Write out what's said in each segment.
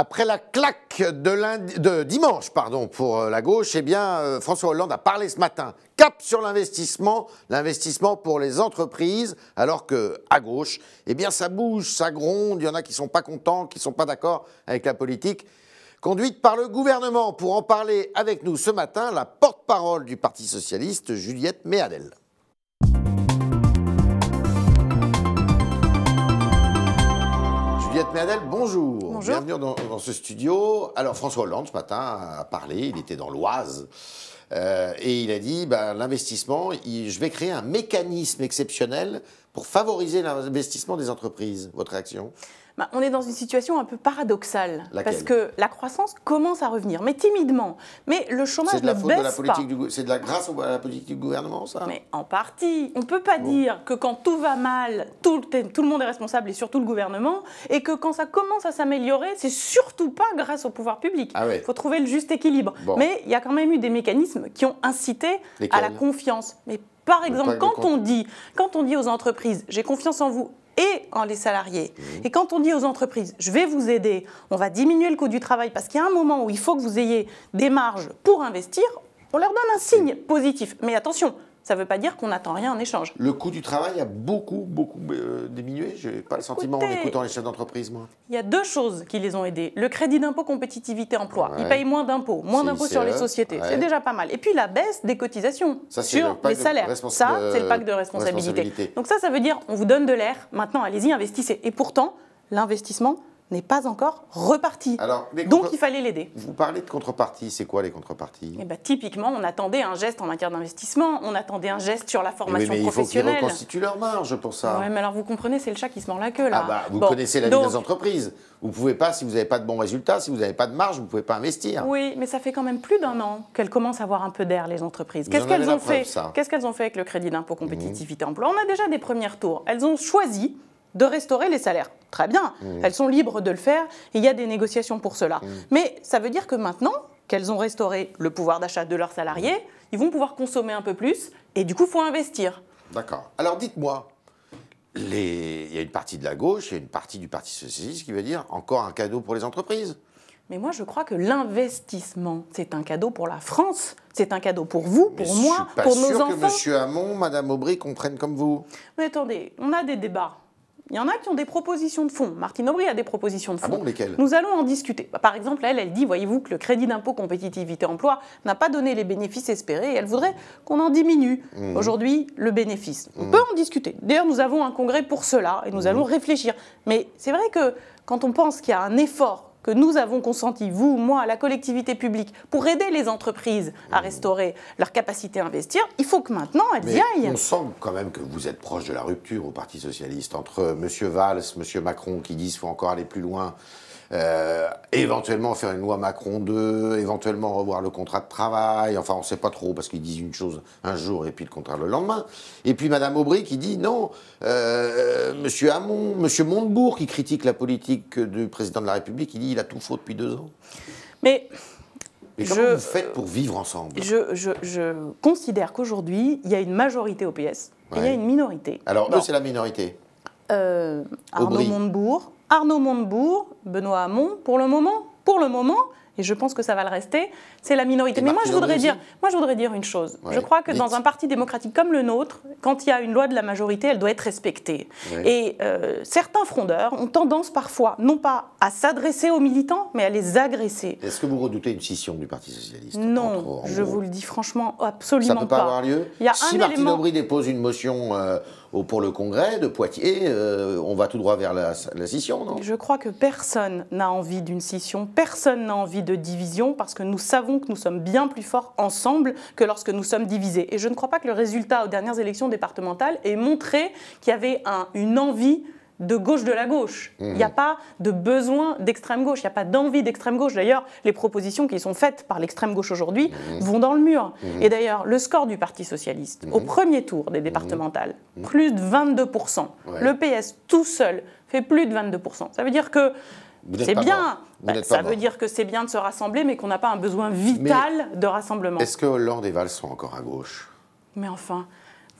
Après la claque de dimanche pour la gauche, eh bien, François Hollande a parlé ce matin. Cap sur l'investissement pour les entreprises, alors qu'à gauche, eh bien, ça bouge, ça gronde, il y en a qui ne sont pas contents, qui ne sont pas d'accord avec la politique conduite par le gouvernement. Pour en parler avec nous ce matin, la porte-parole du Parti socialiste, Juliette Méadel. Juliette Méadel, bonjour. Bonjour. Bienvenue dans ce studio. Alors François Hollande ce matin a parlé, il était dans l'Oise, et il a dit l'investissement, je vais créer un mécanisme exceptionnel pour favoriser l'investissement des entreprises. Votre réaction ? On est dans une situation un peu paradoxale. Laquelle ? Parce que la croissance commence à revenir, mais timidement. Mais le chômage ne baisse pas. C'est de la grâce à la politique du gouvernement, ça ? Mais en partie. On ne peut pas dire que quand tout va mal, tout le monde est responsable, et surtout le gouvernement, et que quand ça commence à s'améliorer, c'est surtout pas grâce au pouvoir public. Il faut trouver le juste équilibre. Bon. Mais il y a quand même eu des mécanismes qui ont incité à la confiance. Mais par exemple, quand on dit aux entreprises « j'ai confiance en vous », et en les salariés. Et quand on dit aux entreprises, je vais vous aider, on va diminuer le coût du travail parce qu'il y a un moment où il faut que vous ayez des marges pour investir, on leur donne un signe positif. Mais attention, ça ne veut pas dire qu'on n'attend rien en échange. Le coût du travail a beaucoup diminué. Je n'ai pas le sentiment en écoutant les chefs d'entreprise, moi. Il y a deux choses qui les ont aidés. Le crédit d'impôt compétitivité emploi. Ils payent moins d'impôts sur les sociétés. C'est déjà pas mal. Et puis la baisse des cotisations sur les salaires. Ça, c'est le pacte de responsabilité. Donc ça veut dire on vous donne de l'air. Maintenant, allez-y, investissez. Et pourtant, l'investissement n'est pas encore reparti. Donc il fallait l'aider. Vous parlez de contrepartie, c'est quoi les contreparties ? Typiquement, on attendait un geste en matière d'investissement, on attendait un geste sur la formation professionnelle. Il faut qu'ils reconstituent leur marge pour ça. Oui, mais alors vous comprenez, c'est le chat qui se mord la queue là. Vous connaissez la vie des entreprises. Vous ne pouvez pas, si vous n'avez pas de bons résultats, si vous n'avez pas de marge, vous ne pouvez pas investir. Oui, mais ça fait quand même plus d'un an qu'elles commencent à avoir un peu d'air, les entreprises. Qu'est-ce qu'elles ont fait ? Qu'est-ce qu'elles ont fait avec le crédit d'impôt compétitivité emploi ? On a déjà des premiers tours. Elles ont choisi de restaurer les salaires. Très bien, elles sont libres de le faire, et il y a des négociations pour cela. Mais ça veut dire que maintenant qu'elles ont restauré le pouvoir d'achat de leurs salariés, ils vont pouvoir consommer un peu plus, et du coup, il faut investir. D'accord. Alors dites-moi, il y a une partie de la gauche, il y a une partie du Parti socialiste qui veut dire encore un cadeau pour les entreprises. Mais moi, je crois que l'investissement, c'est un cadeau pour la France, c'est un cadeau pour vous, pour moi, pour nos enfants. Je suis pas sûr que M. Hamon, Mme Aubry comprennent comme vous. Mais attendez, on a des débats. Il y en a qui ont des propositions de fonds. Martine Aubry a des propositions de fonds. Ah bon, lesquelles ? Nous allons en discuter. Par exemple, elle dit, voyez-vous, que le crédit d'impôt compétitivité emploi n'a pas donné les bénéfices espérés et elle voudrait qu'on en diminue aujourd'hui le bénéfice. On peut en discuter. D'ailleurs, nous avons un congrès pour cela et nous allons réfléchir. Mais c'est vrai que quand on pense qu'il y a un effort que nous avons consenti, vous, moi, la collectivité publique, pour aider les entreprises à restaurer leur capacité à investir, il faut que maintenant elles y aillent. On sent quand même que vous êtes proche de la rupture au Parti socialiste, entre M. Valls, M. Macron qui disent qu'il faut encore aller plus loin, éventuellement faire une loi Macron 2, éventuellement revoir le contrat de travail, enfin on ne sait pas trop parce qu'ils disent une chose un jour et puis le contraire le lendemain. Et puis Mme Aubry qui dit non, M. Hamon, M. Montebourg qui critique la politique du président de la République, il dit il a tout faux depuis 2 ans. Mais comment vous faites pour vivre ensemble ? Je considère qu'aujourd'hui, il y a une majorité au PS et il y a une minorité. Alors eux, c'est la minorité. Arnaud Montebourg, Benoît Hamon, pour le moment, et je pense que ça va le rester, c'est la minorité. Mais moi je voudrais dire une chose. Je crois que dans un parti démocratique comme le nôtre, quand il y a une loi de la majorité, elle doit être respectée. Et certains frondeurs ont tendance parfois, non pas à s'adresser aux militants, mais à les agresser. Est-ce que vous redoutez une scission du Parti socialiste ? Non, je vous le dis franchement, absolument pas. Ça ne peut pas avoir lieu ? Si Martine Aubry dépose une motion pour le congrès de Poitiers, on va tout droit vers la scission, non ? Je crois que personne n'a envie d'une scission, personne n'a envie de division, parce que nous savons que nous sommes bien plus forts ensemble que lorsque nous sommes divisés. Et je ne crois pas que le résultat aux dernières élections départementales ait montré qu'il y avait une envie de gauche de la gauche. Il n'y a pas de besoin d'extrême gauche, il n'y a pas d'envie d'extrême gauche. D'ailleurs, les propositions qui sont faites par l'extrême gauche aujourd'hui vont dans le mur. Et d'ailleurs, le score du Parti socialiste au premier tour des départementales, plus de 22%. Le PS tout seul fait plus de 22%. Ça veut dire que c'est bien. Ça veut dire que c'est bien de se rassembler, mais qu'on n'a pas un besoin vital de rassemblement. Est-ce que Hollande et Valls sont encore à gauche ? Mais enfin,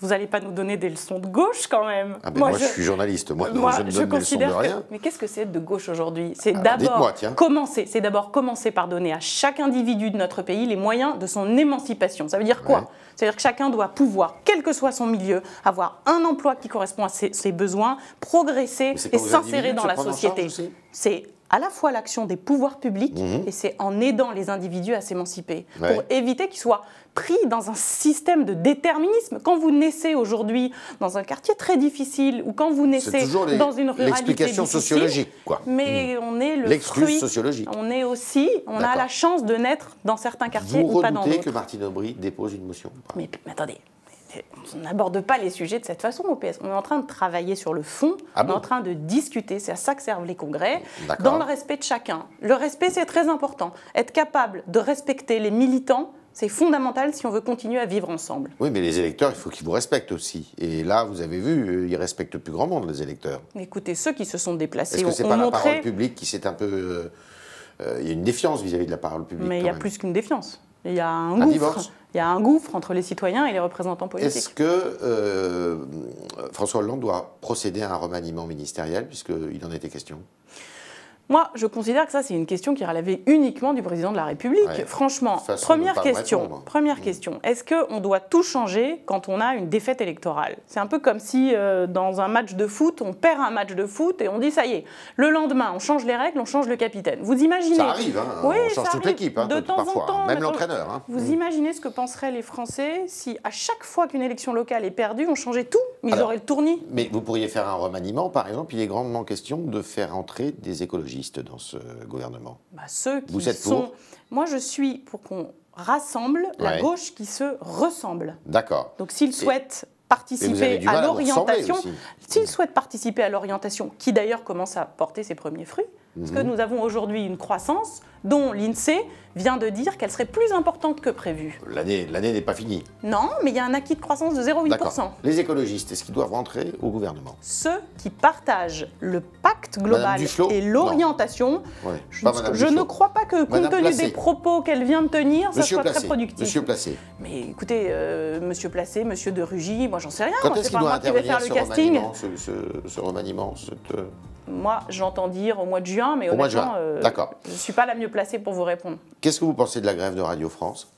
Vous n'allez pas nous donner des leçons de gauche quand même. Ah ben moi, je suis journaliste, moi je ne donne des leçons de rien. Mais qu'est-ce que c'est être de gauche aujourd'hui? C'est d'abord commencer par donner à chaque individu de notre pays les moyens de son émancipation. Ça veut dire quoi? C'est-à-dire que chacun doit pouvoir, quel que soit son milieu, avoir un emploi qui correspond à ses besoins, progresser et s'insérer dans la société. C'est à la fois l'action des pouvoirs publics et c'est en aidant les individus à s'émanciper pour éviter qu'ils soient pris dans un système de déterminisme. Quand vous naissez aujourd'hui dans un quartier très difficile ou quand vous naissez dans une ruralité l'explication sociologique, quoi. Mais on est le fruit. Sociologique. On a la chance de naître dans certains quartiers ou pas dans d'autres. Vous redoutez que Martine Aubry dépose une motion? Mais attendez. On n'aborde pas les sujets de cette façon au PS. On est en train de travailler sur le fond, on est en train de discuter, c'est à ça que servent les congrès, dans le respect de chacun. Le respect, c'est très important. Être capable de respecter les militants, c'est fondamental si on veut continuer à vivre ensemble. Oui, mais les électeurs, il faut qu'ils vous respectent aussi. Et là, vous avez vu, ils ne respectent plus grand monde, les électeurs. Écoutez, ceux qui se sont déplacés ont montré... Est-ce que ce n'est pas la parole publique qui s'est un peu... Il y a une défiance vis-à-vis de la parole publique. Mais il y a plus qu'une défiance. Il y a un gouffre. Il y a un gouffre entre les citoyens et les représentants politiques. Est-ce que François Hollande doit procéder à un remaniement ministériel, puisqu'il en était question? Moi, je considère que ça, c'est une question qui relève uniquement du président de la République. Ouais. Franchement, première question, est-ce qu'on doit tout changer quand on a une défaite électorale? C'est un peu comme si, dans un match de foot, on perd un match de foot et on dit, ça y est, le lendemain, on change les règles, on change le capitaine. Vous imaginez... Ça arrive, hein, oui, on change toute l'équipe, hein, de temps parfois, en temps. Même l'entraîneur. Hein. Vous imaginez ce que penseraient les Français si, à chaque fois qu'une élection locale est perdue, on changeait tout, mais ils auraient le tournis? Mais vous pourriez faire un remaniement, par exemple, il est grandement question de faire entrer des écologistes dans ce gouvernement. Ceux qui sont... Moi, je suis pour qu'on rassemble la gauche qui se ressemble. D'accord. Donc, s'ils souhaitent participer à l'orientation, qui d'ailleurs commence à porter ses premiers fruits, parce que nous avons aujourd'hui une croissance dont l'INSEE vient de dire qu'elle serait plus importante que prévu. L'année n'est pas finie. Non, mais il y a un acquis de croissance de 0,8%. Les écologistes, est-ce qu'ils doivent rentrer au gouvernement? Ceux qui partagent le pacte global et l'orientation, je ne crois pas que, compte tenu des propos qu'elle vient de tenir, ça soit très productif. Monsieur Placé. Mais écoutez, Monsieur Placé, Monsieur de Rugy, moi j'en sais rien. Quand est-ce qu'il doit intervenir ce remaniement Moi, j'entends dire au mois de juin, mais honnêtement, je ne suis pas la mieux placée pour vous répondre. Qu'est-ce que vous pensez de la grève de Radio France?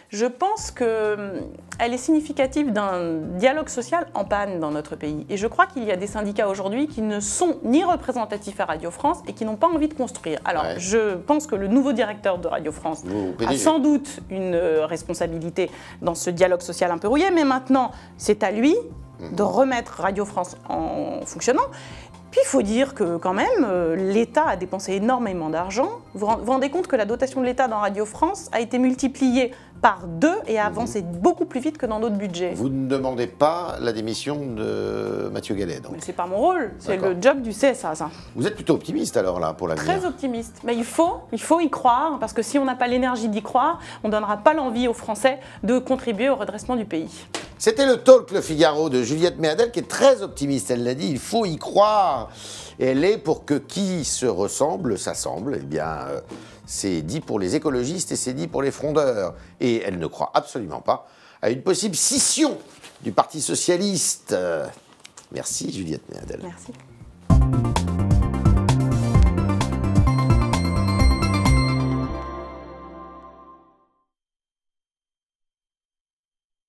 Je pense qu'elle est significative d'un dialogue social en panne dans notre pays. Et je crois qu'il y a des syndicats aujourd'hui qui ne sont ni représentatifs à Radio France et qui n'ont pas envie de construire. Alors, je pense que le nouveau directeur de Radio France a sans doute une responsabilité dans ce dialogue social un peu rouillé, mais maintenant, c'est à lui de remettre Radio France en fonctionnant. Puis il faut dire que quand même, l'État a dépensé énormément d'argent. Vous vous rendez compte que la dotation de l'État dans Radio France a été multipliée par 2 et a avancé beaucoup plus vite que dans d'autres budgets. Vous ne demandez pas la démission de Mathieu Gallet, donc? Ce n'est pas mon rôle, c'est le job du CSA, ça. Vous êtes plutôt optimiste alors là pour l'avenir? Très optimiste, mais il faut y croire, parce que si on n'a pas l'énergie d'y croire, on ne donnera pas l'envie aux Français de contribuer au redressement du pays. C'était le talk Le Figaro de Juliette Méadel qui est très optimiste, elle l'a dit, il faut y croire. Et elle est pour que qui se ressemble s'assemble, eh bien c'est dit pour les écologistes et c'est dit pour les frondeurs. Et elle ne croit absolument pas à une possible scission du Parti socialiste. Merci Juliette Méadel. Merci.